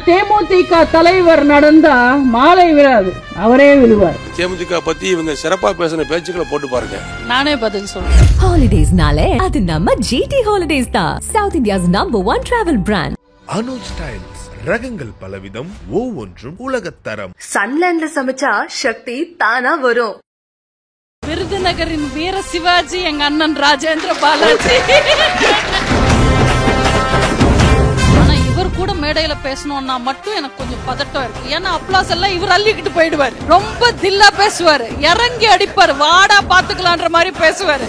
தேமுதிக தலைவர் நடந்தா மாலை விழாது, அவரே விழுவார். தேமுதிக பத்தி இவங்க சிறப்பா பேசின பேச்சுக்களை போட்டு பாருங்க. நானே பதில் சொல்றேன். ஹாலிடேஸ்னாலே அது நம்ம ஜிடி ஹாலிடேஸ் தான். South India's #1 travel brand. Anuj styles, ரகங்கள் பலவிதம், ஒவ்வொன்றும் உலகத்தரம். சன்லேண்ட்ல சமைச்சா சக்தி தானா வரும். விருதுநகரின் வீர சிவாஜி எங்க அண்ணன் ராஜேந்திர பாலாஜி. ஆனா இவர் கூட மேடையில பேசணும்னா மட்டும் எனக்கு கொஞ்சம் பதட்டம் இருக்கு. ஏன்னா அப்ளாஸ் எல்லாம் இவர் அள்ளிக்கிட்டு போயிடுவாரு. ரொம்ப தில்லா பேசுவாரு, இறங்கி அடிப்பாரு, வாடா பாத்துக்கலான்ற மாதிரி பேசுவாரு.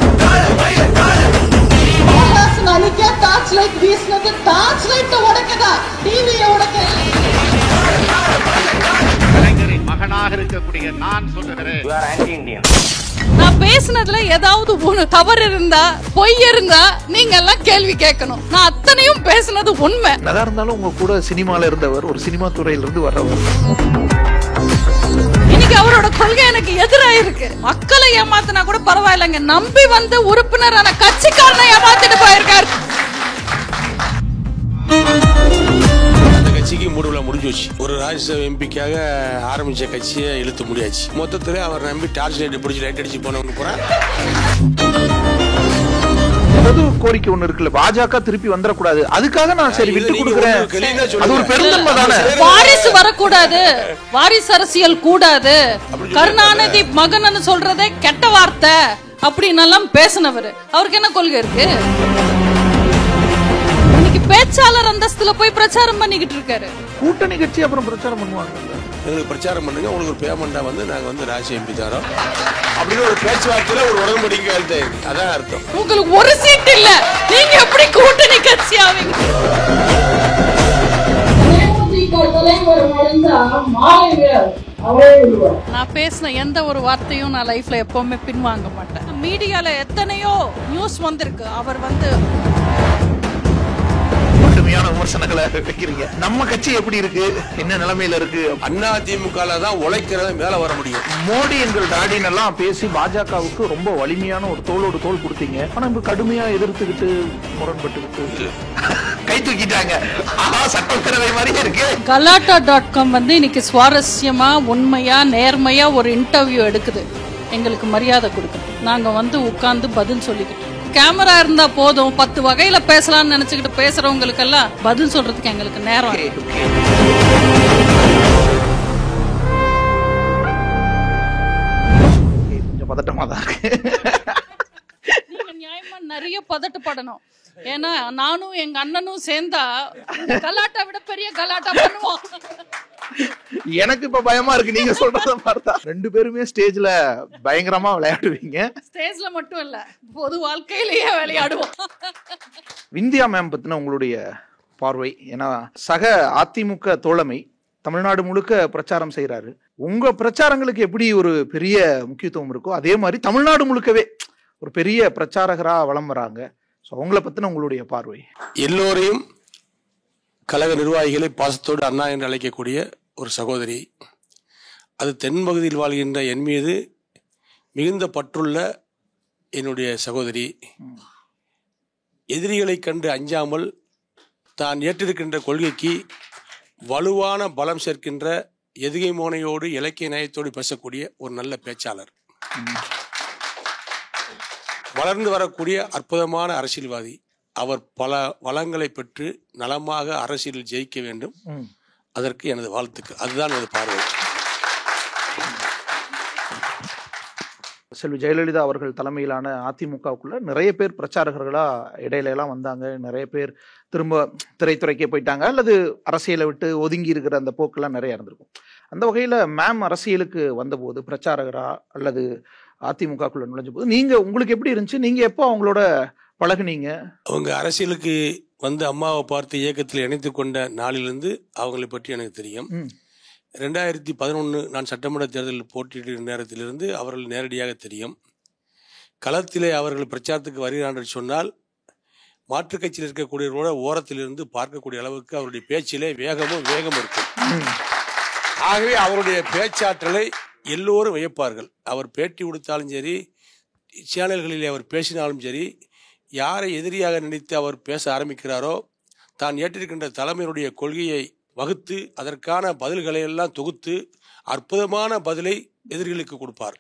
மகனாக இருக்கக்கூடிய நான் சொல்லுகிறேன், நான் பேசினதுல ஏதாவது தவறு இருந்தா, பொய் இருந்தா நீங்க எல்லாம் கேள்வி கேட்கணும். நான் அத்தனையும் பேசினது உண்மை. எதா இருந்தாலும் உங்க கூட சினிமால இருந்தவர், ஒரு சினிமா துறையில இருந்து வர்றவர். இன்னைக்கு அவரோட கொள்கை எனக்கு எதிரா இருக்கு. மக்களை ஏமாத்தினா கூட பரவாயில்லைங்க, நம்பி வந்து உறுப்பினரான கட்சிக்காரனை ஏமாத்திட்டு போயிருக்காரு. கட்சிக்கு மூடுவிழா முடிஞ்சுச்சு. ஒரு ராஜ்யசபா எம்பிக்காக ஆரம்பிச்ச கட்சியை இழுத்து முடியாச்சு. மொத்தத்துல அவர் நம்பி டார்ச் லைட் பிடிச்சி லைட் அடிச்சு போனவங்க பூரா. பொது கோரிக்கை ஒண்ணு இருக்குல்ல, பாஜக திருப்பி வந்துடக்கூடாது, அதுக்காக நான் சரி விட்டு கொடுக்குறேன். அது ஒரு பெருந்தன்மை தானே. வாரிசு வரக்கூடாது, வாரிசு அரசியல் கூடாது, கருணாநிதி மகன் சொல்றதே கெட்ட வார்த்தை அப்படின்னு எல்லாம் பேசினவர். அவருக்கு என்ன கொள்கை இருக்கு? பேச்சாளர் அந்தஸ்துல போய் பிரச்சாரம் பண்ணிக்கிட்டு இருக்காரு. கூட்டணி கட்சி அப்புறம் பிரச்சாரம் பண்ணுவாங்க. எங்களுக்கு பிரச்சாரம் பண்ணுங்க, உங்களுக்கு ஒரு பேமெண்டா வந்து நாங்க வந்து ராஜ்ய எம்பி தரோம் அப்படின்னு ஒரு பேச்சுவார்த்தையில ஒரு உடன்படிக்கை இருக்கு. அதான் அர்த்தம். உங்களுக்கு ஒரு சீட் இல்ல, நீங்க எப்படி கூட்டணி கட்சி ஆவீங்க? நான் பேசின எந்த ஒரு வார்த்தையும் நான் லைஃப்ல எப்பவுமே பின்வாங்க மாட்டேன். மீடியால எத்தனையோ நியூஸ் வந்திருக்கு, அவர் வந்து விமர்சனங்களை வைக்கிறீங்க. நம்ம கட்சி எப்படி இருக்கு, என்ன நிலைமையில இருக்கு? அண்ணா திமுக தான் உழைக்கிறத மேல வர முடியும். மோடி எங்கள் டாடின் எல்லாம் பேசி பாஜகவுக்கு ரொம்ப வலிமையான ஒரு தோளோடு தோல் கொடுத்தீங்க. ஆனா இப்ப கடுமையா எதிர்த்துக்கிட்டு முரண்பட்டுக்கிட்டு கை தூக்கிட்டாங்க. சட்டப்பேரவை மாதிரியே இருக்கு. கலாட்டா.com வந்து இன்னைக்கு சுவாரஸ்யமா, உண்மையா, நேர்மையா ஒரு இன்டர்வியூ எடுக்குது. எங்களுக்கு மரியாதை கொடுக்குது. நாங்க வந்து உட்கார்ந்து பதில் சொல்லிக்கிட்டு, கேமரா இருந்தா போதும் 10 வகையில பேசலாம்னு நினைச்சுக்கிட்டு பேசுறவங்களுக்கு எல்லாம் பதில் சொல்றதுக்கு எங்களுக்கு நேரம். கொஞ்சம் பதட்டமா தான் இருக்கு. நீங்க நியாயமா நிறைய பதட்டப்படணும். ஏன்னா நானும் எங்க அண்ணனும் சேர்ந்தா கலாட்டா விட பெரிய கலாட்டா பண்ணுவோம். எனக்கு இப்ப பயமா இருக்கு நீங்க சொல்றத பார்த்தா. 2 பேருமே ஸ்டேஜ்ல பயங்கரமா விளையாடுவீங்க. ஸ்டேஜ்ல மட்டும் இல்ல, பொது வாழ்க்கையிலேயே விளையாடுவோம். விந்தியா மேம் பத்தின உங்களுடைய பார்வை. ஏன்னா சக அதிமுக தோழமை தமிழ்நாடு முழுக்க பிரச்சாரம் செய்யறாரு. உங்க பிரச்சாரங்களுக்கு எப்படி ஒரு பெரிய முக்கியத்துவம் இருக்கோ அதே மாதிரி தமிழ்நாடு முழுக்கவே ஒரு பெரிய பிரச்சாரகரா வலம் வராங்க. அவங்களை பத்தின உங்களுடைய பார்வை. எல்லோரையும் கழக நிர்வாகிகளை பாசத்தோடு அண்ணா என்று அழைக்கக்கூடிய ஒரு சகோதரி. அது தென் பகுதியில் வாழ்கின்ற என் மீது மிகுந்த பற்றுள்ள என்னுடைய சகோதரி. எதிரிகளை கண்டு அஞ்சாமல் தான் ஏற்றிருக்கின்ற கொள்கைக்கு வலுவான பலம் சேர்க்கின்ற எதுகை மோனையோடு இலக்கிய நயத்தோடு பேசக்கூடிய ஒரு நல்ல பேச்சாளர். வளர்ந்து வரக்கூடிய அற்புதமான அரசியல்வாதி. அவர் பல வளங்களை பெற்று நலமாக அரசியலில் ஜெயிக்க வேண்டும். அதற்கு எனது வாழ்த்துக்கு. அதுதான் எனது பார்வை. செல்வி ஜெயலலிதா அவர்கள் தலைமையிலான அதிமுகவுக்குள்ள நிறைய பேர் பிரச்சாரகர்களா இடையில எல்லாம் வந்தாங்க. நிறைய பேர் திரும்ப திரைத்துறைக்கே போயிட்டாங்க, அல்லது அரசியலை விட்டு ஒதுங்கி இருக்கிற அந்த போக்கெல்லாம் நிறைய இருந்திருக்கும். அந்த வகையில மேம் அரசியலுக்கு வந்தபோது பிரச்சாரகரா அல்லது அதிமுகக்குள்ள நுழைஞ்ச போது நீங்க உங்களுக்கு எப்படி இருந்துச்சு? நீங்க எப்போ அவங்களோட பழகுனீங்க? அவங்க அரசியலுக்கு வந்து அம்மாவை பார்த்து இயக்கத்தில் இணைத்து கொண்ட நாளிலிருந்து அவங்களை பற்றி எனக்கு தெரியும். 2011 நான் சட்டமன்ற தேர்தலில் போட்டியிட்ட நேரத்திலிருந்து அவர்கள் நேரடியாக தெரியும். களத்திலே அவர்கள் பிரச்சாரத்துக்கு வருகிறார் என்று சொன்னால் மாற்றுக் கட்சியில் இருக்கக்கூடியவரோட ஓரத்திலிருந்து பார்க்கக்கூடிய அளவுக்கு அவருடைய பேச்சிலே வேகம் இருக்கும். ஆகவே அவருடைய பேச்சாற்றலை எல்லோரும் வியப்பார்கள். அவர் பேட்டி கொடுத்தாலும் சரி, சேனல்களில் அவர் பேசினாலும் சரி, யாரை எதிரியாக நினைத்து அவர் பேச ஆரம்பிக்கிறாரோ, தான் ஏற்றிருக்கின்ற தலைமையினுடைய கொள்கையை வகுத்து அதற்கான பதில்களை எல்லாம் தொகுத்து அற்புதமான பதிலை எதிரிகளுக்கு கொடுப்பார்.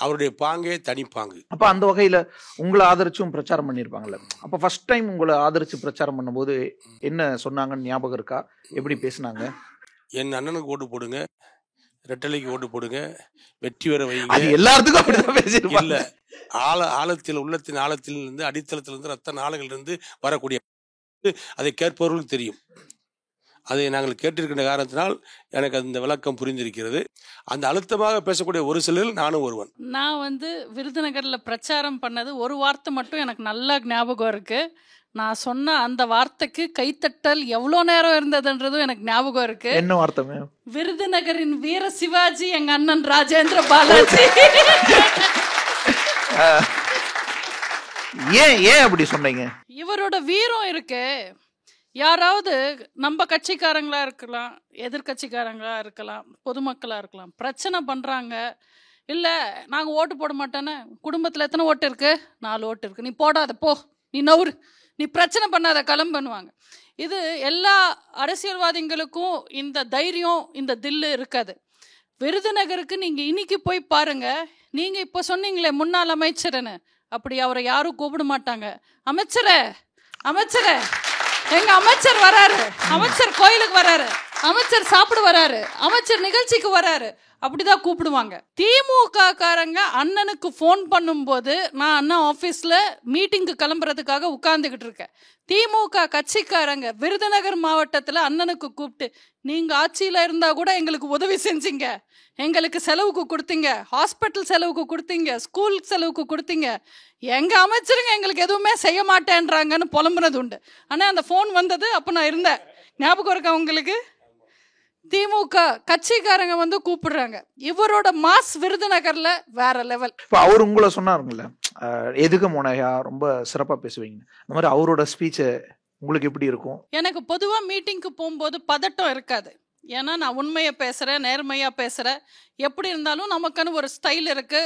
அவருடைய பாங்கே தனிப்பாங்கு. அப்ப அந்த வகையில உங்களை ஆதரிச்சும் பிரச்சாரம் பண்ணிருப்பாங்கல்ல, அப்ப ஃபர்ஸ்ட் டைம் உங்களை ஆதரிச்சு பிரச்சாரம் பண்ணும்போது என்ன சொன்னாங்கன்னு ஞாபகம் இருக்கா? எப்படி பேசினாங்க? என் அண்ணனுக்கு ஓட்டு போடுங்க, ரெட்டலைக்கு ஓட்டு போடுங்க, வெற்றி பெற வைங்க. எல்லாத்துக்கும் அப்படிதான் பேசிருப்பாங்க. இல்ல, ஆழத்தில் உள்ளத்தின் ஆழத்திலிருந்து அடித்தளத்திலிருந்து ரத்த நாளங்களிலிருந்து வரக்கூடிய அதை கேட்பவர்களுக்கு தெரியும். அதை நாங்கள் கேட்டிருக்கின்ற காரணத்தினால் எனக்கு அந்த விளக்கம் புரிந்திருக்கிறது. அந்த அழுத்தமாக பேசக்கூடிய ஒரு சிலர் நானும் ஒருவன். நான் விருதுநகர்ல பிரச்சாரம் பண்ணது ஒரு வார்த்தை மட்டும் எனக்கு நல்லா ஞாபகம் இருக்கு. நான் சொன்ன அந்த வார்த்தைக்கு கைத்தட்டல் எவ்வளோ நேரம் இருந்ததுன்றதும் எனக்கு ஞாபகம் இருக்கு. என்ன வார்த்தை? விருதுநகரின் வீர சிவாஜி எங்க அண்ணன் ராஜேந்திர பாலாஜி. ஏன் அப்படி சொன்னீங்க? இவரோட வீரம் இருக்கு. யாராவது நம்ம கட்சிக்காரங்களா இருக்கலாம், எதிர்கட்சிக்காரங்களா இருக்கலாம், பொதுமக்களா இருக்கலாம், பிரச்சனை பண்றாங்க, இல்ல நாங்க ஓட்டு போட மாட்டேன்னு, குடும்பத்துல எத்தனை ஓட்டு இருக்கு? 4 ஓட்டு இருக்கு, நீ போடாத, போ, நீ நவுறு, நீ பிரச்சனை பண்ணாத, கிளம்புவாங்க. இது எல்லா அரசியல்வாதிகளுக்கும் இந்த தைரியம், இந்த தில்லு இருக்காது. விருதுநகருக்கு நீங்க இன்னைக்கு போய் பாருங்க. நீங்க இப்ப சொன்னீங்களே முன்னாள் அமைச்சர்னு, அப்படி அவரை யாரும் கூப்பிட மாட்டாங்க. அமைச்சரே, அமைச்சரே, எங்க அமைச்சர் வராரு, அமைச்சர் கோயிலுக்கு வராரு, அமைச்சர் சாப்பிட வராரு, அமைச்சர் நிகழ்ச்சிக்கு வராரு, அப்படிதான் கூப்பிடுவாங்க. திமுக காரங்க அண்ணனுக்கு போன் பண்ணும்போது நான் அண்ணன் ஆபீஸ்ல மீட்டிங்கு கிளம்புறதுக்காக உட்கார்ந்துகிட்டு இருக்கேன். திமுக கட்சிக்காரங்க விருதுநகர் மாவட்டத்துல அண்ணனுக்கு கூப்பிட்டு, நீங்க ஆட்சியில இருந்தா கூட எங்களுக்கு உதவி செஞ்சீங்க, எங்களுக்கு செலவுக்கு கொடுத்தீங்க, ஹாஸ்பிட்டல் செலவுக்கு கொடுத்தீங்க, ஸ்கூல் செலவுக்கு கொடுத்தீங்க, எங்க அமைச்சருங்க எங்களுக்கு எதுவுமே செய்ய மாட்டேன்றாங்கன்னு புலம்புனது உண்டு. ஆனா அந்த போன் வந்தது அப்ப நான் இருந்தேன். ஞாபகம் இருக்கா உங்களுக்கு? திமுக கட்சிக்காரங்க கூப்பிடுறாங்க. இவரோட மாஸ் விருதுநகர்ல வேற லெவல். இப்ப அவர் உங்களை சொன்னாருங்கல்ல, எதுக்கு மோனையா ரொம்ப சிறப்பா பேசுவீங்க, அந்த மாதிரி அவரோட ஸ்பீச் உங்களுக்கு எப்படி இருக்கும்? எனக்கு பொதுவா மீட்டிங்க்கு போகும்போது பதட்டம் இருக்காது. ஏன்னா நான் உண்மையை பேசுறேன், நேர்மையா பேசுறேன். எப்படி இருந்தாலும் நமக்குன்னு ஒரு ஸ்டைல் இருக்கு,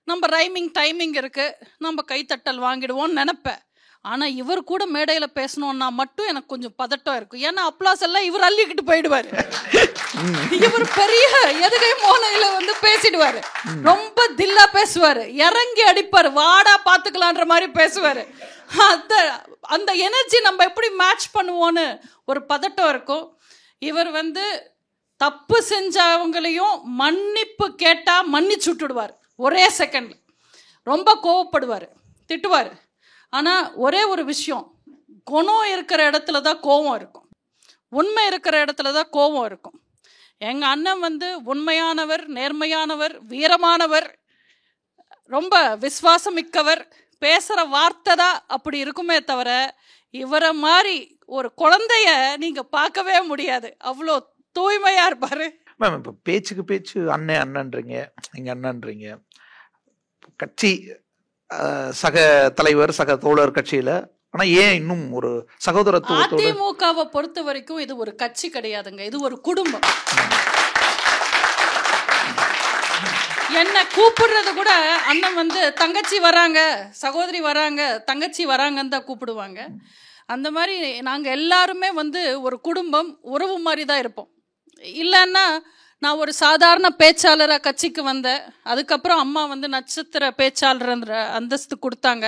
நம்ம ரைமிங் டைமிங் இருக்கு, நம்ம கைத்தட்டல் வாங்கிடுவோம்னு நினைப்பேன். ஆனா இவர் கூட மேடையில பேசணும்னா மட்டும் எனக்கு கொஞ்சம் பதட்டம் இருக்கும். ஏன்னா அப்ளாஸ் எல்லாம் இவர் அள்ளிக்கிட்டு போயிடுவாரு. இவர் பெரிய எதுகை மோனையில பேசிடுவாரு, ரொம்ப தில்லா பேசுவாரு, இறங்கி அடிப்பாரு, வாடா பாத்துக்கலான்ற மாதிரி பேசுவாரு. அந்த எனர்ஜி நம்ம எப்படி மேட்ச் பண்ணுவோன்னு ஒரு பதட்டம் இருக்கும். இவர் தப்பு செஞ்சவங்களையும் மன்னிப்பு கேட்டா மன்னிச்சு விட்டுடுவார் ஒரே செகண்ட்ல. ரொம்ப கோவப்படுவார், திட்டுவார். ஆனா ஒரே ஒரு விஷயம், குணம் இருக்கிற இடத்துல தான் கோபம் இருக்கும், உண்மை இருக்கிற இடத்துல தான் கோபம் இருக்கும். எங்க அண்ணன் உண்மையானவர், நேர்மையானவர், வீரமானவர், ரொம்ப விசுவாசமிக்கவர். பேசுற வார்த்தை தான் அப்படி இருக்குமே தவிர இவரை மாதிரி ஒரு குழந்தைய நீங்க பார்க்கவே முடியாது. அவ்வளோ தூய்மையா இருப்பாரு. மேம், இப்ப பேச்சுக்கு பேச்சு அண்ணன் அண்ணன்றீங்க, எங்க அண்ணன்றீங்க, கட்சி சக தலைவர் சக தோழர் கட்சியில, ஆனா ஏன் இன்னும் ஒரு சகோதரத்துவத்தோட? அதிமுகவை பொறுத்த வரைக்கும் இது ஒரு கட்சி கிடையாதுங்க, இது ஒரு குடும்பம். என்ன கூப்பிடுறது கூட அண்ணன் தங்கச்சி வராங்க, சகோதரி வராங்க, தங்கச்சி வராங்கன்னு தான் கூப்பிடுவாங்க. அந்த மாதிரி நாங்க எல்லாருமே ஒரு குடும்பம், உறவு மாதிரி தான் இருப்போம். இல்லைன்னா நான் ஒரு சாதாரண பேச்சாளராக கட்சிக்கு வந்தேன். அதுக்கப்புறம் அம்மா நட்சத்திர பேச்சாளர்ன்ற அந்தஸ்து கொடுத்தாங்க.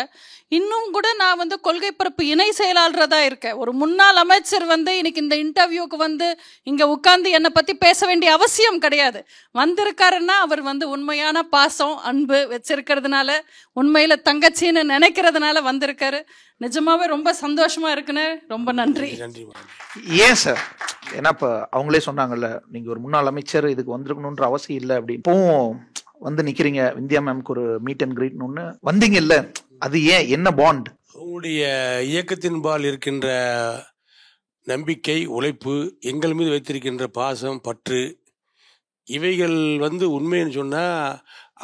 இன்னும் கூட நான் கொள்கை பரப்பு இணை செயலாளராக இருக்கேன். ஒரு முன்னாள் அமைச்சர் இன்னைக்கு இந்த இன்டர்வியூக்கு இங்கே உட்கார்ந்து என்னை பற்றி பேச வேண்டிய அவசியம் கிடையாது. வந்திருக்காருன்னா அவர் உண்மையான பாசம், அன்பு வச்சிருக்கிறதுனால, உண்மையில் தங்கச்சின்னு நினைக்கிறதுனால வந்திருக்காரு. நிஜமாவே ரொம்ப சந்தோஷமா இருக்குன்னு. ரொம்ப நன்றி. ஏன் சார்? ஏன்னா இப்ப அவங்களே சொன்னாங்கல்ல, நீங்க ஒரு முன்னாள் அமைச்சர், இதுக்கு வந்திருக்கணும்ன்ற அவசியம் இல்லை அப்படின்னு. இப்போவும் நிக்கிறீங்க, விந்தியா மேம்க்கு ஒரு மீட் அண்ட் கிரீட் ஒன்று வந்தீங்க இல்ல, அது ஏன்? என்ன பாண்ட்? உங்களுடைய இயக்கத்தின்பால் இருக்கின்ற நம்பிக்கை, உழைப்பு, எங்கள் மீது வைத்திருக்கின்ற பாசம், பற்று, இவைகள் உண்மைன்னு சொன்னா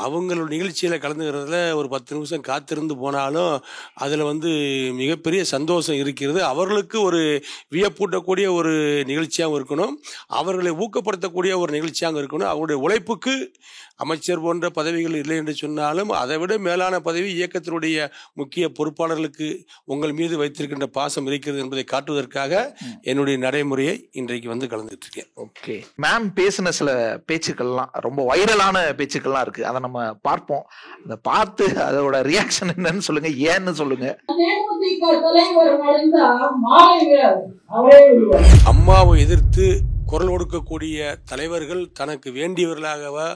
அவங்களோட நிகழ்ச்சியில் கலந்துக்கிறதுல ஒரு 10 நிமிஷம் காத்திருந்து போனாலும் அதில் மிகப்பெரிய சந்தோஷம் இருக்கிறது. அவர்களுக்கு ஒரு வியப்பூட்டக்கூடிய ஒரு நிகழ்ச்சியாகவும் இருக்கணும், அவர்களை ஊக்கப்படுத்தக்கூடிய ஒரு நிகழ்ச்சியாக இருக்கணும். அவருடைய உழைப்புக்கு அமைச்சர் போன்ற பதவிகள் இல்லை என்று சொன்னாலும் அதை விட மேலான பதவி இயக்கத்தினுடைய முக்கிய பொறுப்பாளர்களுக்கு உங்கள் மீது வைத்திருக்கின்ற பாசம் இருக்கிறது என்பதை காட்டுவதற்காக என்னுடைய நடைமுறையை இன்றைக்கு கலந்துட்டு இருக்கேன். ஓகே, மேம் பேசின சில பேச்சுக்கள்லாம் ரொம்ப வைரலான பேச்சுக்கள்லாம் இருக்கு, அதை நம்ம பார்ப்போம். அதை பார்த்து அதோட ரியாக்ஷன் என்னன்னு சொல்லுங்க, ஏன்னு சொல்லுங்க. அம்மாவை எதிர்த்து குரல் கொடுக்கக்கூடிய தலைவர்கள் தனக்கு வேண்டியவர்களாகவா,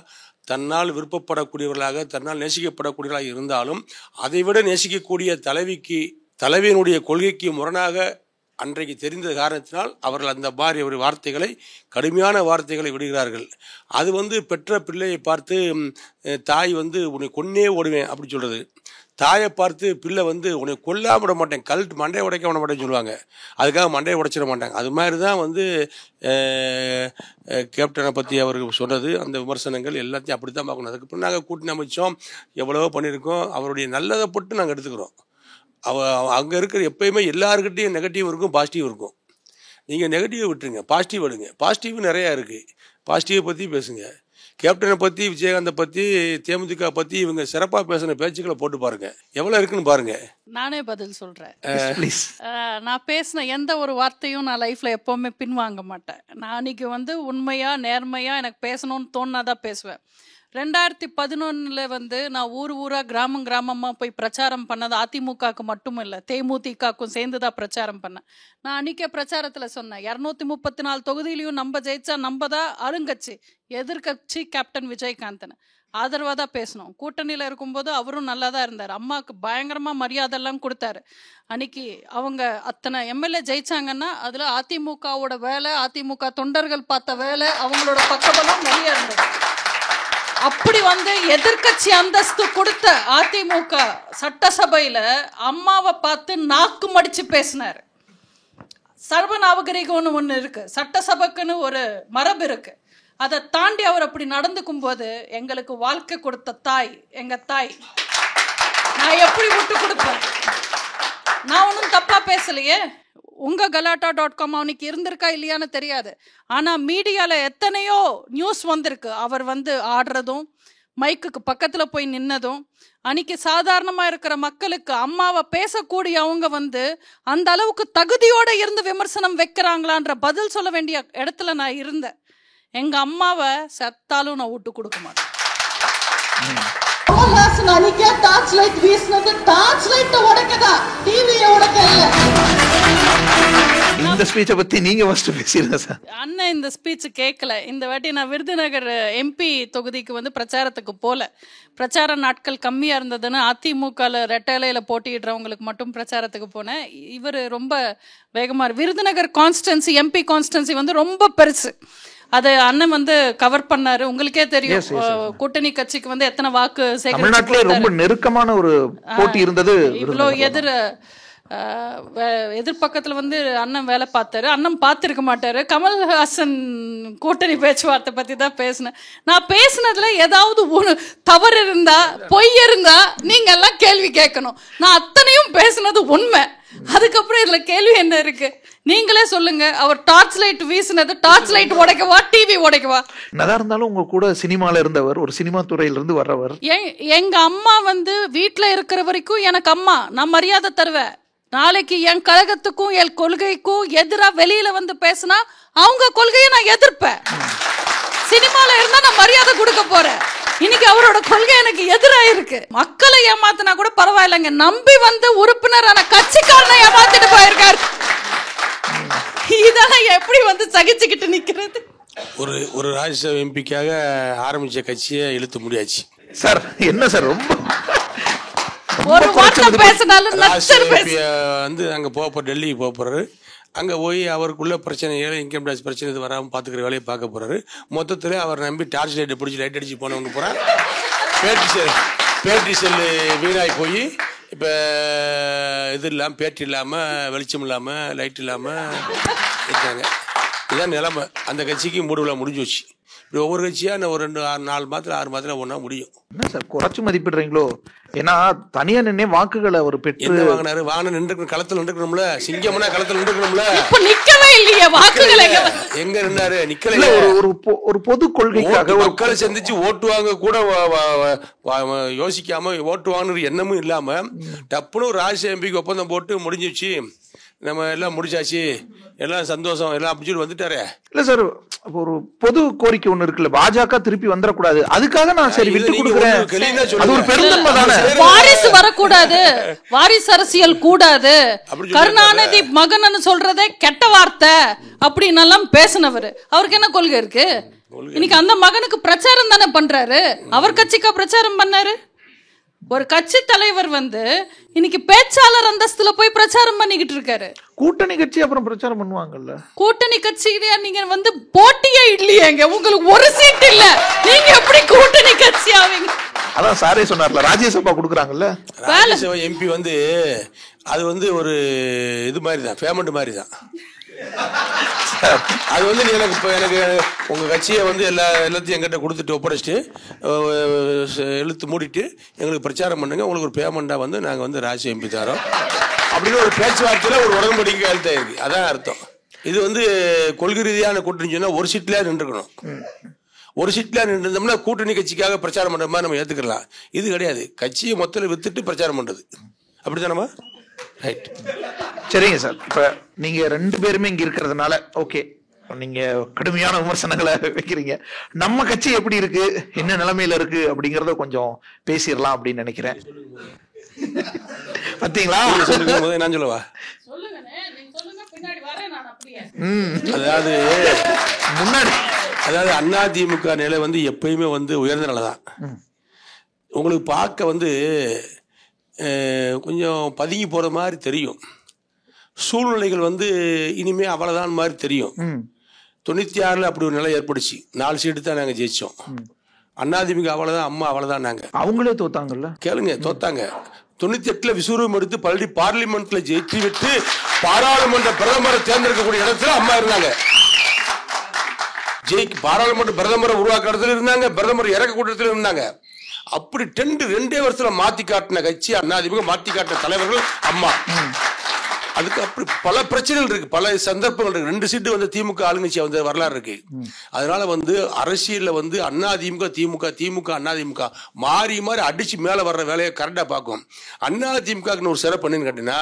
தன்னால் விருப்பப்படக்கூடியவர்களாக, தன்னால் நேசிக்கப்படக்கூடியவர்களாக இருந்தாலும் அதைவிட நேசிக்கக்கூடிய தலைவியினுடைய கொள்கைக்கு முரணாக அன்றைக்கு தெரிந்த காரணத்தினால் அவர்கள் அந்த மாதிரி ஒரு வார்த்தைகளை, கடுமையான வார்த்தைகளை விடுகிறார்கள். அது பெற்ற பிள்ளையை பார்த்து தாய் உன்னை கொன்னே ஓடுவேன் அப்படி சொல்றது. தாயை பார்த்து பிள்ளை உன்னை கொல்லாம விட மாட்டேன், கல்ட்டு மண்டையை உடைக்க விட மாட்டேன்னு சொல்லுவாங்க. அதுக்காக மண்டையை உடைச்சிட மாட்டாங்க. அது மாதிரி தான் கேப்டனை பற்றி அவர்கள் சொன்னது, அந்த விமர்சனங்கள் எல்லாத்தையும் அப்படி தான் பார்க்கணும். அதுக்கப்புறம் நாங்கள் கூட்டணி அமைச்சோம், எவ்வளவோ பண்ணியிருக்கோம், அவருடைய நல்லதை பட்டு நாங்கள் எடுத்துக்கிறோம். அங்கே இருக்கிற எப்பயுமே எல்லாருக்கிட்டையும் நெகட்டிவ் இருக்கும், பாசிட்டிவ் இருக்கும். நீங்கள் நெகட்டிவ் விட்டுருங்க, பாசிட்டிவ் எடுங்க. பாசிட்டிவ் நிறையா இருக்குது, பாசிட்டிவை பற்றி பேசுங்க. கேப்டனை பற்றி, விஜயகாந்தை பற்றி, தேமுதிக பற்றி இவங்க சிறப்பாக பேசின பேச்சுக்களை போட்டு பாருங்க, எவ்வளோ இருக்குன்னு பாருங்க. நானே பதில் சொல்றேன். நான் பேசின எந்த ஒரு வார்த்தையும் நான் லைஃப்ல எப்பவுமே பின்வாங்க மாட்டேன். நான் அன்னைக்கு உண்மையா நேர்மையா எனக்கு பேசணும்னு தோணாதான் பேசுவேன். 2011 நான் ஊரா கிராமமா போய் பிரச்சாரம் பண்ணது அதிமுகவுக்கு மட்டும் இல்லை, தேமுதிகவுக்கும் சேர்ந்துதான் பிரச்சாரம் பண்ணேன். நான் அன்னைக்கே பிரச்சாரத்தில் சொன்னேன், 234 தொகுதியிலையும் நம்ம ஜெயிச்சா நம்ம தான் அருங்கட்சி, எதிர்கட்சி கேப்டன் விஜயகாந்தன் ஆதரவாக தான் பேசணும். கூட்டணியில் இருக்கும்போது அவரும் நல்லா தான் இருந்தார், அம்மாவுக்கு பயங்கரமாக மரியாதைலாம் கொடுத்தாரு. அன்னைக்கு அவங்க அத்தனை எம்எல்ஏ ஜெயிச்சாங்கன்னா அதில் அதிமுகவோட வேலை, அதிமுக தொண்டர்கள் பார்த்த வேலை, அவங்களோட பக்கபலம் நிறைய இருந்தது. அப்படி எதிர்கட்சி அந்தஸ்து கொடுத்த அதிமுக சட்டசபையில அம்மாவை பார்த்து நாக்கு மடிச்சு பேசினார். சர்வ நாகரிகம்னு ஒண்ணு இருக்கு, சட்டசபைக்குன்னு ஒரு மரபு இருக்கு. அதை தாண்டி அவர் அப்படி நடந்துக்கும் போது எங்களுக்கு வாழ்க்கை கொடுத்த தாய், எங்க தாய், நான் எப்படி விட்டு கொடுப்பேன்? நான் ஒன்றும் தப்பா பேசலையே. உங்க கலாட்டா.com அவனுக்கு இருந்திருக்கா இல்லையான்னு தெரியாது, ஆனா மீடியால எத்தனையோ நியூஸ் வந்திருக்கு. அவர் ஆடுறதும், மைக்குக்கு பக்கத்துல போய் நின்னதும். அன்னைக்கு சாதாரணமா இருக்கிற மக்களுக்கு அம்மாவை பேசக்கூடிய அவங்க அந்த அளவுக்கு தகுதியோட இருந்து விமர்சனம் வைக்கிறாங்களான்ற பதில் சொல்ல வேண்டிய இடத்துல நான் இருந்தேன். எங்க அம்மாவை செத்தாலும் நான் விட்டு கொடுக்க மாட்டேன். அன்னைக்கே டார்ச் லைட் வீசினது, டார்ச் லைட் உடைக்கதா, டிவியை உடைக்க இல்ல. இந்த ஸ்பீச்சை பத்தி நீங்க ஃபர்ஸ்ட் பேசிருங்க சார். அண்ணன் இந்த ஸ்பீச் கேட்கல. இந்த வாட்டி நான் விருதுநகர் எம்பி தொகுதிக்கு பிரச்சாரத்துக்கு போல, பிரச்சார நாட்கள் கம்மியா இருந்ததுன்னு அதிமுகல ரெட்டலையில போட்டியிடுறவங்களுக்கு மட்டும் பிரச்சாரத்துக்கு போனேன். இவர் ரொம்ப வேகமா, விருதுநகர் கான்ஸ்டன்சி எம்பி கான்ஸ்டன்சி ரொம்ப பெருசு, அதை அண்ணன் கவர் பண்ணாரு. உங்களுக்கே தெரியும் கூட்டணி கட்சிக்கு எத்தனை வாக்கு தமிழ்நாட்டிலே ரொம்ப நெருக்கமான ஒரு போட்டி இருந்தது. இவ்வளோ எதிர்பக்கத்துல அண்ணன் வேலை பார்த்தாரு. அண்ணன் பார்த்திருக்க மாட்டாரு. கமல்ஹாசன் கூட்டணி பேச்சுவார்த்தை பத்தி தான் பேசினேன். நான் பேசினதுல ஏதாவது தவறு இருந்தா, பொய் இருந்தா நீங்க எல்லாம் கேள்வி கேட்கணும். நான் அத்தனையும் பேசினது உண்மை. அதுக்கப்புறம் இதுல கேள்வி என்ன இருக்கு? நீங்களே சொல்லுங்க. அவர் டார்ச் லைட் வீசினது டார்ச் லைட் உடைக்கவா, டிவி உடைக்கவா? நல்லா இருந்தாலும் உங்க கூட சினிமால இருந்தவர், ஒரு சினிமா துறையில இருந்து வர்றவர். எங்க அம்மா வீட்டுல இருக்கிற வரைக்கும் எனக்கு அம்மா, நான் மரியாதை தருவேன். நாளைக்கு என் கழகத்துக்கும் என் கொள்கைக்கும் எதிராக வெளியில பேசினா அவங்க கொள்கையை நான் எதிர்ப்பேன். சினிமால இருந்தா நான் மரியாதை கொடுக்க போறேன். இன்னைக்கு அவரோட கொள்கை எனக்கு எதிராக இருக்கு. மக்களை ஏமாத்தினா கூட பரவாயில்லைங்க, நம்பி உறுப்பினரான கட்சிக்காரனை ஏமாத்திட்டு போயிருக்காரு. இதெல்லாம் எப்படி சகிச்சுக்கிட்டு நிக்கிறது? ஒரு ராஜ்யசபா எம்பிக்காக ஆரம்பிச்ச கட்சியை இழுத்து முடியாச்சு சார். என்ன சார் ரொம்ப ஒரு வார்த்தை பேசினாலும் அங்க டெல்லிக்கு போக போறாரு. அங்கே போய் அவருக்குள்ள பிரச்சனைகள், இன்கம் டேக்ஸ் பிரச்சனை இது வராமல் பார்த்துக்கிற வேலையை பார்க்க போறாரு. மொத்தத்தில் அவர் நம்பி டார்ச் லைட்டை பிடிச்சி லைட் அடிச்சு போனவங்க போகிறான். பேட்டரி செல்லு வீணாகி போய் இப்போ இது இல்லாமல், பேட்டரி இல்லாமல், வெளிச்சம் இல்லாமல், லைட் இல்லாமல் இருக்காங்க. இதுதான் நிலைமை. அந்த கட்சிக்கு மூடு விழா முடிஞ்சு வச்சு. இப்படி ஒவ்வொரு கட்சியாக ஒரு 4 மாதத்தில் 6 மாதத்தில் ஒன்றா முடியும். என்ன சார் குறைச்சு மதிப்பிடுறீங்களோ? ஏன்னா தனியா நின்னே வாக்குகளை அவர் பெற்று என்ன வாங்கினாரு? வாங்கின நின்று களத்தில் நின்றுக்கணும்ல, சிங்கம்னா களத்தில் நின்றுக்கணும்ல. இப்ப நிக்கவே இல்லையே, வாக்குகளை எங்க நின்னாரு? நிக்கல. ஒரு பொது கொள்கைக்காக மக்களை சந்திச்சு ஓட்டு வாங்க கூட யோசிக்காம ஓட்டு வாங்குற எண்ணமும் இல்லாம டப்புன்னு ஒரு ராஜ்யசபா எம்பிக்கு ஒப்பந்தம் போட்டு முடிஞ்சிச்சு, நம்ம எல்லாம் முடிச்சாச்சு, எல்லாம் சந்தோஷம் எல்லாம் அப்படி சொல்லி வந்துட்டாரே. இல்ல சார், ஒரு பொது கோரிக்கை ஒண்ணு இருக்குல்ல, பாஜக திருப்பி வந்துடக்கூடாது, அதுக்காக நான் சரி விட்டு கொடுக்குறேன். அது ஒரு பெருந்தன்மை தானே. வாரிசு வரக்கூடாது, வாரிசு அரசியல் கூடாது, கருணாநிதி மகன் சொல்றதே கெட்ட வார்த்தை அப்படின்னு எல்லாம் பேசினவர். அவருக்கு என்ன கொள்கை இருக்கு? இன்னைக்கு அந்த மகனுக்கு பிரச்சாரம் தானே பண்றாரு. அவர் கட்சிக்கா பிரச்சாரம் பண்ணாரு? ஒரு கட்சி தலைவர் இன்னைக்கு பேச்சாளர் அந்தஸ்துல போய் பிரச்சாரம் பண்ணிக்கிட்டு இருக்காரு. கூட்டணி கட்சி அப்புறம் பிரச்சாரம் பண்ணுவாங்கல்ல. கூட்டணி கட்சி நீங்க போட்டியே இல்லையேங்க, உங்களுக்கு ஒரு சீட் இல்ல, நீங்க எப்படி கூட்டணி கட்சி ஆவீங்க? அதான் சாரே சொன்னார்ல, ராஜ்யசபா கொடுக்குறாங்கல்ல. ராஜ்யசபா எம்பி அது ஒரு இது மாதிரி தான், பேமெண்ட் மாதிரி தான். அது நீ எனக்கு உங்க கட்சியை எல்லாத்தையும் எங்கிட்ட கொடுத்துட்டு ஒப்படைச்சிட்டு எழுத்து மூடிட்டு எங்களுக்கு பிரச்சாரம் பண்ணுங்க, உங்களுக்கு ஒரு பேமெண்டா நாங்க ராஜ்ய எம்பி தரோம் அப்படின்னு ஒரு பேச்சுவார்த்தையில ஒரு உடன்படிக்கை எழுத்தாயிருக்கு. அதான் அர்த்தம். இது கொள்கை ரீதியான கூட்டணி சொன்னா ஒரு சீட்ல நின்றுக்கணும். ஒரு சீட்ல நின்றுந்தோம்னா கூட்டணி கட்சிக்காக பிரச்சாரம் பண்ற மாதிரி நம்ம ஏத்துக்கலாம். இது கிடையாது, கட்சியை மொத்தத்தில் வித்துட்டு பிரச்சாரம் பண்றது. அப்படித்தானமா? ரைட். சரிங்க சார், இப்ப நீங்க 2 பேருமே இங்க இருக்கிறதுனால ஓகே, நீங்க கடுமையான விமர்சனங்களை வைக்கிறீங்க. நம்ம கட்சி எப்படி இருக்கு, என்ன நிலைமையில இருக்கு அப்படிங்கறத கொஞ்சம் பேசிடலாம் அப்படின்னு நினைக்கிறேன். பாத்தீங்களா? நான் சொல்லவா? அதாவது அதிமுக நிலை எப்பயுமே உயர்ந்த நிலை தான். உங்களுக்கு பார்க்க கொஞ்சம் பதுங்கி போற மாதிரி தெரியும். சூழ்நிலைகள் இனிமே அவ்வளவுதான் மாதிரி தெரியும். 96 அப்படி ஒரு நிலை ஏற்படுச்சு. 4 சீட்டு தான் நாங்க ஜெயிச்சோம். அதிமுக அவ்வளவுதான், அம்மா அவ்வளவுதான். நாங்க அவங்களே தோத்தாங்கல்ல, கேளுங்க, தோத்தாங்க. 98 விசுவரூபம் எடுத்து பார்லிமெண்ட்ல ஜெயிச்சு விட்டு பாராளுமன்ற பிரதமரை தேர்ந்தெடுக்கக்கூடிய இடத்துல அம்மா இருந்தாங்க. பாராளுமன்ற பிரதமரை உருவாக்க இடத்துல இருந்தாங்க, பிரதமர் இறக்கக்கூடிய இடத்துல இருந்தாங்க. அப்படி 2 வருஷத்துல மாத்தி காட்டின கட்சி அதிமுக, மாத்தி காட்டின தலைவர்கள் அம்மா. அதுக்கு அப்படி பல பிரச்சனைகள் இருக்கு, பல சந்தர்ப்பங்கள் இருக்கு. 2 சீட்டு திமுக ஆளுங்கட்சியா வரலாறு இருக்கு. அதனால அரசியல்ல அதிமுக திமுக, திமுக அதிமுக மாறி மாறி அடிச்சு மேல வர்ற வேலையை கரெக்டா பார்க்கும். அதிமுக ஒரு சிறப்பு என்னன்னு கேட்டீங்கன்னா,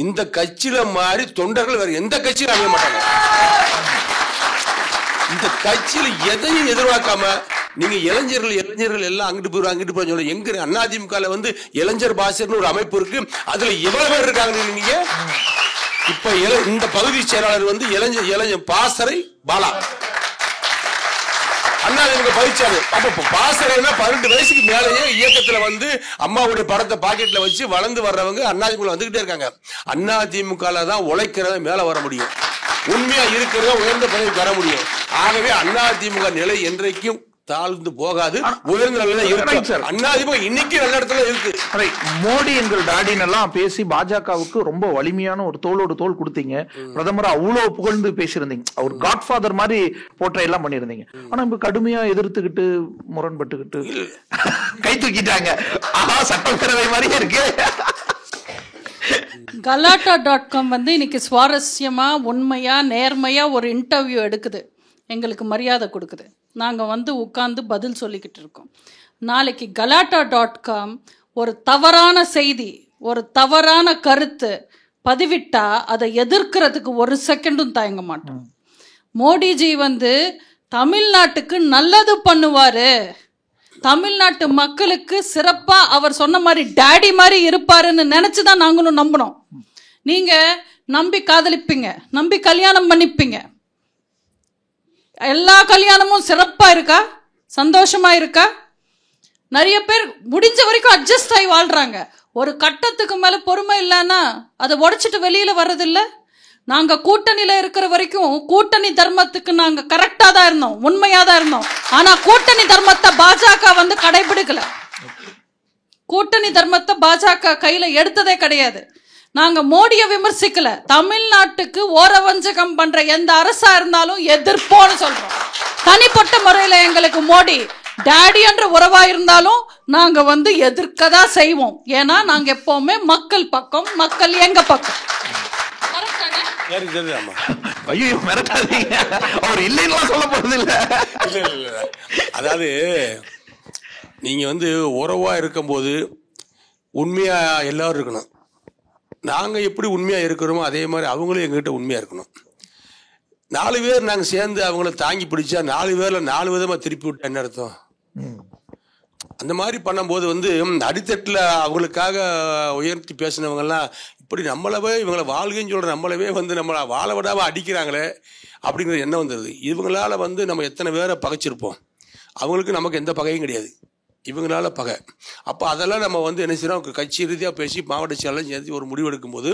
இந்த கட்சியில மாறி தொண்டர்கள் வேற எந்த கட்சியிலும் அமைய மாட்டாங்க. இந்த கட்சியில எதையும் எதிர்பார்க்காம நீங்க இளைஞர்கள் எல்லாம் அங்கிட்டு போயிருவாங்க. எங்க அதிமுக இளைஞர் பாசர்னு ஒரு அமைப்பு இருக்கு, அதுல எவ்வளவு பேர் இருக்காங்க. நீங்க இப்ப இந்த பகுதி செயலாளர் இளைஞர் பாசறை பாலா, அதிமுக பயிற்சியாளர். அப்ப பாசறைனா 18 வயசுக்கு மேலேயே இயக்கத்துல அம்மாவுடைய படத்தை பாக்கெட்ல வச்சு வளர்ந்து வர்றவங்க அதிமுக வந்துகிட்டே இருக்காங்க. அதிமுக தான் உழைக்கிறத மேல வர முடியும், உண்மையா இருக்கிறத உயர்ந்த பதவிக்கு வர முடியும். ஆகவே அதிமுக நிலை என்றைக்கும் தாழ்ந்து போகாது, உயர்ந்த நிலையில இருக்கு. அதிமுக இன்னைக்கு நல்ல இடத்துல இருக்கு. மோடி எங்கள் டாடின் எல்லாம் பேசி பாஜகவுக்கு ரொம்ப வலிமையான ஒரு தோளோடு தோல் கொடுத்தீங்க. பிரதமர் அவ்வளவு புகழ்ந்து பேசியிருந்தீங்க, அவர் காட்ஃபாதர் மாதிரி போற்ற எல்லாம் பண்ணிருந்தீங்க. ஆனா இப்ப கடுமையா எதிர்த்துக்கிட்டு முரண்பட்டுக்கிட்டு கை தூக்கிட்டாங்க. சட்டப்பேரவை மாதிரியே இருக்கு. Galata.com இன்னைக்கு சுவாரஸ்யமா உண்மையா நேர்மையா ஒரு இன்டர்வியூ எடுக்குது, எங்களுக்கு மரியாதை கொடுக்குது. நாங்கள் உட்கார்ந்து பதில் சொல்லிக்கிட்டு இருக்கோம். நாளைக்கு Galata.com ஒரு தவறான செய்தி, ஒரு தவறான கருத்து பதிவிட்டா அதை எதிர்க்கிறதுக்கு ஒரு செகண்டும் தயங்க மாட்டோம். மோடிஜி தமிழ்நாட்டுக்கு நல்லது பண்ணுவாரு, தமிழ்நாட்டு மக்களுக்கு சிறப்பா அவர் சொன்ன மாதிரி டாடி மாதிரி இருப்பாருன்னு நினைச்சுதான் நாங்களும் நம்பினோம். நீங்க நம்பி காதலிப்பீங்க, நம்பி கல்யாணம் பண்ணிப்பீங்க. எல்லா கல்யாணமும் சிறப்பா இருக்கா, சந்தோஷமா இருக்கா? நிறைய பேர் முடிஞ்ச வரைக்கும் அட்ஜஸ்ட் ஆகி வாழ்றாங்க. ஒரு கட்டத்துக்கு மேல பொறுமை இல்லைன்னா அதை உடைச்சிட்டு வெளியில வர்றதில்ல. நாங்க கூட்டணியில இருக்கிற வரைக்கும் கூட்டணி தர்மத்துக்கு நாங்க கரெக்டா தான் இருந்தோம், உண்மையா தான் இருந்தோம். ஆனா கூட்டணி தர்மத்தை பாஜக கடைபிடிக்கல. கூட்டணி தர்மத்தை பாஜக கையில எடுத்ததே கிடையாது. நாங்க மோடியை விமர்சிக்கல, தமிழ்நாட்டுக்கு ஓரவஞ்சகம் பண்ற எந்த அரசா இருந்தாலும் எதிர்ப்போன்னு சொல்றோம். தனிப்பட்ட முறையில எங்களுக்கு மோடி டாடி என்ற உறவா இருந்தாலும் நாங்க எதிர்க்கதான் செய்வோம். ஏன்னா நாங்க எப்பவுமே மக்கள் பக்கம், மக்கள் எங்க பக்கம். ஐயோ மிரட்டாதீங்க, அவர் இல்லைன்னு சொல்ல போறது இல்ல. அதாவது நீங்க உறவா இருக்கும்போது உண்மையா எல்லாரும் இருக்கணும். நாங்க எப்படி உண்மையா இருக்கிறோமோ அதே மாதிரி அவங்களும் எங்ககிட்ட உண்மையா இருக்கணும். 4 பேர் நாங்க சேர்ந்து அவங்கள தாங்கி பிடிச்சா 4 பேர்ல 4 விதமா திருப்பி விட்டா என்ன அர்த்தம்? அந்த மாதிரி பண்ணும்போது அடித்தட்டில் அவங்களுக்காக உயர்த்தி பேசினவங்கெல்லாம் இப்படி நம்மளவே இவங்களை வாழ்கைன்னு சொல்கிற நம்மளவே நம்மளை வாழ விடாமல் அடிக்கிறாங்களே அப்படிங்கிற எண்ணம் வந்துடுது. இவங்களால நம்ம எத்தனை பேரை பகைச்சிருப்போம். அவங்களுக்கு நமக்கு எந்த பகையும் கிடையாது, இவங்களால பகை. அப்போ அதெல்லாம் நம்ம என்ன செய்யறோம், கட்சி ரீதியாக பேசி மாவட்ட செயலாளர் சேர்த்து ஒரு முடிவு எடுக்கும்போது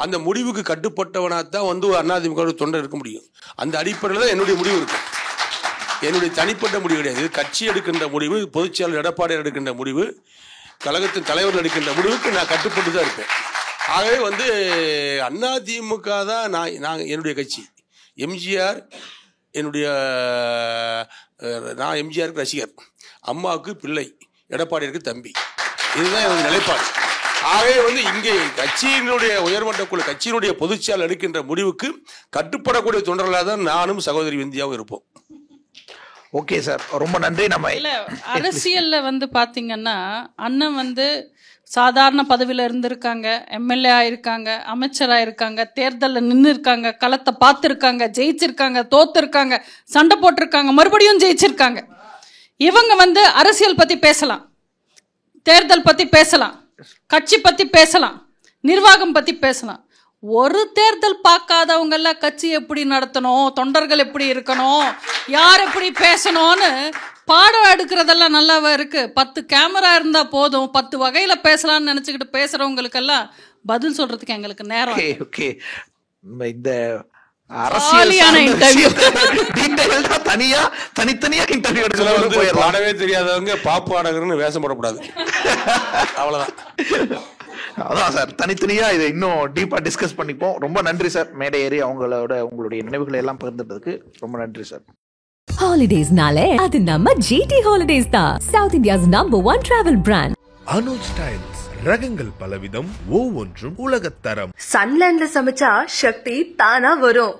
அந்த முடிவுக்கு கட்டுப்பட்டவனாக தான் அதிமுக தொண்டர் இருக்க முடியும். அந்த அடிப்படையில் தான் என்னுடைய முடிவு இருக்கு. என்னுடைய தனிப்பட்ட முடிவு கிடையாது. கட்சி எடுக்கின்ற முடிவு, பொதுச் செயலாளர் எடப்பாடியார் எடுக்கின்ற முடிவு, கழகத்தின் தலைவர்கள் எடுக்கின்ற முடிவுக்கு நான் கட்டுப்பட்டு தான் இருப்பேன். ஆகவே அதிமுக தான் நான் என்னுடைய கட்சி. எம்ஜிஆர் என்னுடைய, நான் எம்ஜிஆருக்கு ரசிகர், அம்மாவுக்கு பிள்ளை, எடப்பாடியாருக்கு தம்பி. இதுதான் என்னுடைய நிலைப்பாடு. ஆகவே இங்கே கட்சியினுடைய உயர்மட்ட குழு, கட்சியினுடைய பொதுச் செயலாளர் எடுக்கின்ற முடிவுக்கு கட்டுப்படக்கூடிய தொண்டர்களாக தான் நானும் சகோதரி விந்தியாவும் இருப்போம். ஓகே சார், ரொம்ப நன்றி. நம்ம அரசியல்ல பாத்தீங்கன்னா அண்ணன் சாதாரண பதவியில இருந்திருக்காங்க, எம்எல்ஏ ஆயிருக்காங்க, அமைச்சரா இருக்காங்க, தேர்தலில் நின்று இருக்காங்க, களத்தை பார்த்துருக்காங்க, ஜெயிச்சிருக்காங்க, தோத்துருக்காங்க, சண்டை போட்டிருக்காங்க, மறுபடியும் ஜெயிச்சிருக்காங்க. இவங்க அரசியல் பத்தி பேசலாம், தேர்தல் பத்தி பேசலாம், கட்சி பத்தி பேசலாம், நிர்வாகம் பத்தி பேசலாம். ஒரு தேர்தல் பார்க்காதவங்க எல்லாம் கட்சி எப்படி நடத்தணும், தொண்டர்கள் எப்படி இருக்கணும், யார் எப்படி பேசணும்னு பாடம் எடுக்கிறதெல்லாம் நல்லாவா இருக்கு? 10 கேமரா இருந்தா போதும், 10 வகையில பேசலாம்னு நினைச்சுக்கிட்டு பேசுறவங்களுக்கெல்லாம் பதில் சொல்றதுக்கு எங்களுக்கு நேரம். ஓகே, இந்த அரசியலான இன்டர்வியூ தனித்தனியா இன்டர்வியூ எடுக்க பாடவே தெரியாதவங்க பாப்பாடகர்னு வேஷம் போடக்கூடாது, அவ்வளவுதான். அதான் சார், தனித்தனியா இதை இன்னும் டீப்பா டிஸ்கஸ் பண்ணிப்போம். ரொம்ப நன்றி சார், மேடை ஏறி உங்களுடைய நினைவுகளை எல்லாம் பகிர்ந்ததுக்கு ரொம்ப நன்றி சார். ஹாலிடேஸ்னாலே அது நம்ம ஜிடி ஹாலிடேஸ் தான், south India's #1 travel brand. Anuj styles, ரகங்கள் பலவிதம், ஒவ்வொன்றும் உலகத்தரம். சன்லேண்ட்ல சமைச்சா சக்தி தானா வரும்.